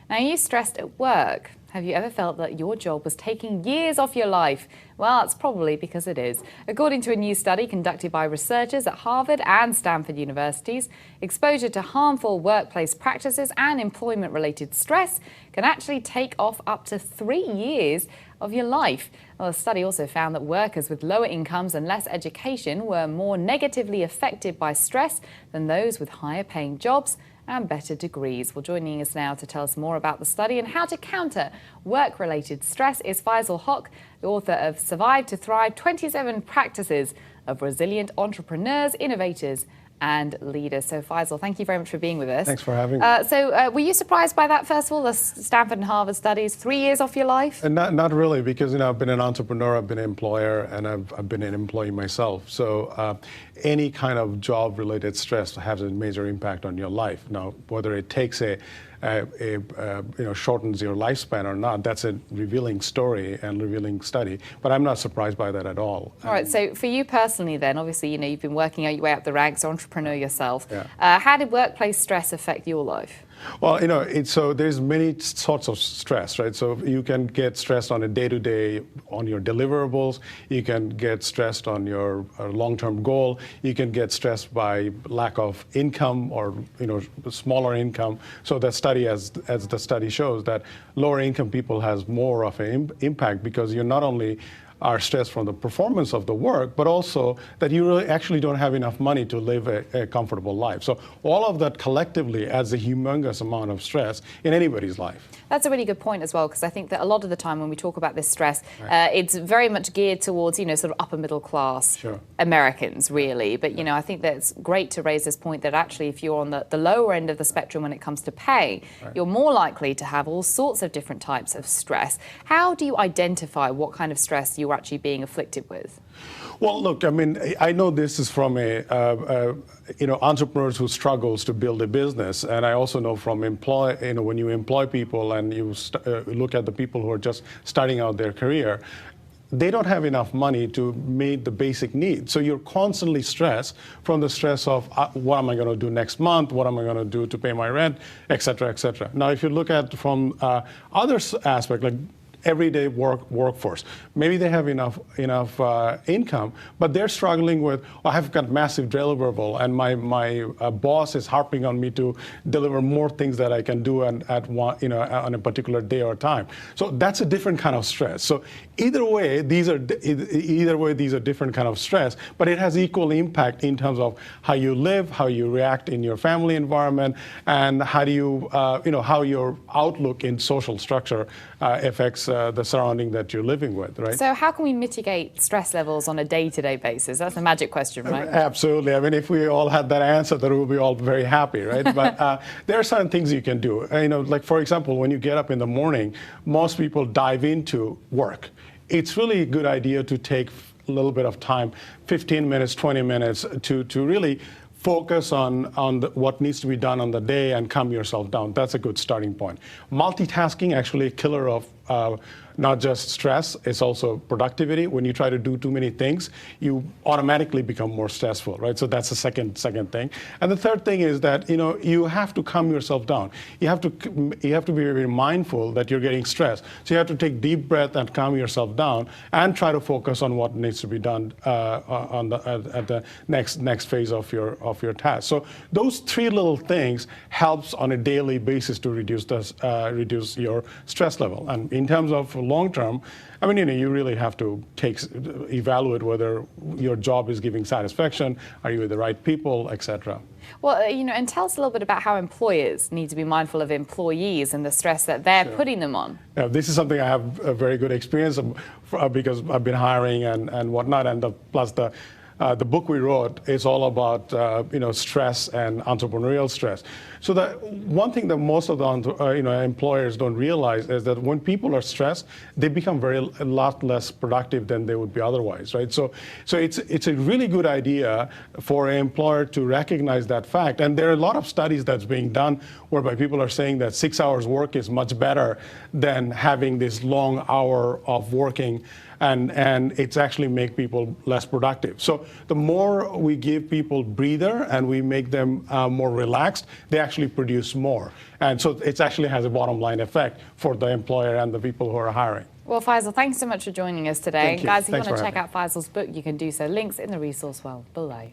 Now, are you stressed at work? Have you ever felt that your job was taking years off your life? Well, it's probably because it is. According to a new study conducted by researchers at Harvard and Stanford universities, exposure to harmful workplace practices and employment-related stress can actually take off up to 3 years of your life. Well, the study also found that workers with lower incomes and less education were more negatively affected by stress than those with higher paying jobs and better degrees. Well, joining us now to tell us more about the study and how to counter work-related stress is Faisal Hoque, the author of Survive to Thrive, 27 Practices of Resilient Entrepreneurs, Innovators and Leaders. So Faisal, thank you very much for being with us. Thanks for having me. Were you surprised by that, first of all, the Stanford and Harvard studies, 3 years off your life? Not really, because I've been an entrepreneur, I've been an employer, and I've been an employee myself. So any kind of job-related stress has a major impact on your life. Now, whether it takes shortens your lifespan or not, that's a revealing story and revealing study. But I'm not surprised by that at all. All right. So for you personally, then, obviously, you've been working your way up the ranks, entrepreneur yourself. Yeah. How did workplace stress affect your life? Well, so there's many sorts of stress, right? So you can get stressed on a day-to-day on your deliverables. You can get stressed on your long-term goal. You can get stressed by lack of income or smaller income. So that study, as the study shows, that lower income people has more of an impact because you're not only are stressed from the performance of the work, but also that you really actually don't have enough money to live a comfortable life. So all of that collectively adds a humongous amount of stress in anybody's life. That's a really good point as well, because I think that a lot of the time when we talk about this stress, it's very much geared towards, sort of upper middle class Americans, really. But, I think that it's great to raise this point that actually if you're on the lower end of the spectrum when it comes to pay, you're more likely to have all sorts of different types of stress. How do you identify what kind of stress you're actually being afflicted with? Well, look, I know this is from entrepreneurs who struggles to build a business, and I also know from when you employ people and you look at the people who are just starting out their career, they don't have enough money to meet the basic needs. So you're constantly stressed from the stress of what am I going to do next month? What am I going to do to pay my rent, et cetera, et cetera. Now, if you look at from other aspects, like everyday workforce. Maybe they have enough income, but they're struggling with, I've got massive deliverable, and my boss is harping on me to deliver more things that I can do on a particular day or time. So that's a different kind of stress. So either way, these are different kind of stress, but it has equal impact in terms of how you live, how you react in your family environment, and how do you, how your outlook in social structure affects the surrounding that you're living with, right? So how can we mitigate stress levels on a day-to-day basis? That's a magic question, right? Absolutely. If we all had that answer, then we'll be all very happy, right? But there are certain things you can do. Like for example, when you get up in the morning, most people dive into work. It's really a good idea to take a little bit of time, 15 minutes, 20 minutes, to really focus on what needs to be done on the day and calm yourself down. That's a good starting point. Multitasking, actually a killer of not just stress, it's also productivity. When you try to do too many things, you automatically become more stressful, right? So that's the second thing. And the third thing is that you have to calm yourself down. You have to be very mindful that you're getting stressed. So you have to take deep breath and calm yourself down and try to focus on what needs to be done at the next phase of your task. So those three little things helps on a daily basis to reduce your stress level. And in terms of long term, you really have to evaluate whether your job is giving satisfaction, are you with the right people, etc. Well, and tell us a little bit about how employers need to be mindful of employees and the stress that they're putting them on. Yeah, this is something I have a very good experience of, because I've been hiring and whatnot, and plus the book we wrote is all about stress and entrepreneurial stress. So the one thing that most of the employers don't realize is that when people are stressed, they become a lot less productive than they would be otherwise, right? So it's a really good idea for an employer to recognize that fact. And there are a lot of studies that's being done whereby people are saying that 6 hours work is much better than having this long hour of working and it's actually make people less productive. So the more we give people breather and we make them more relaxed, they actually produce more. And so it actually has a bottom line effect for the employer and the people who are hiring. Well, Faisal, thanks so much for joining us today. Thank you. Guys, if you Thanks want to for check out Faisal's book, you can do so. Links in the resource world below.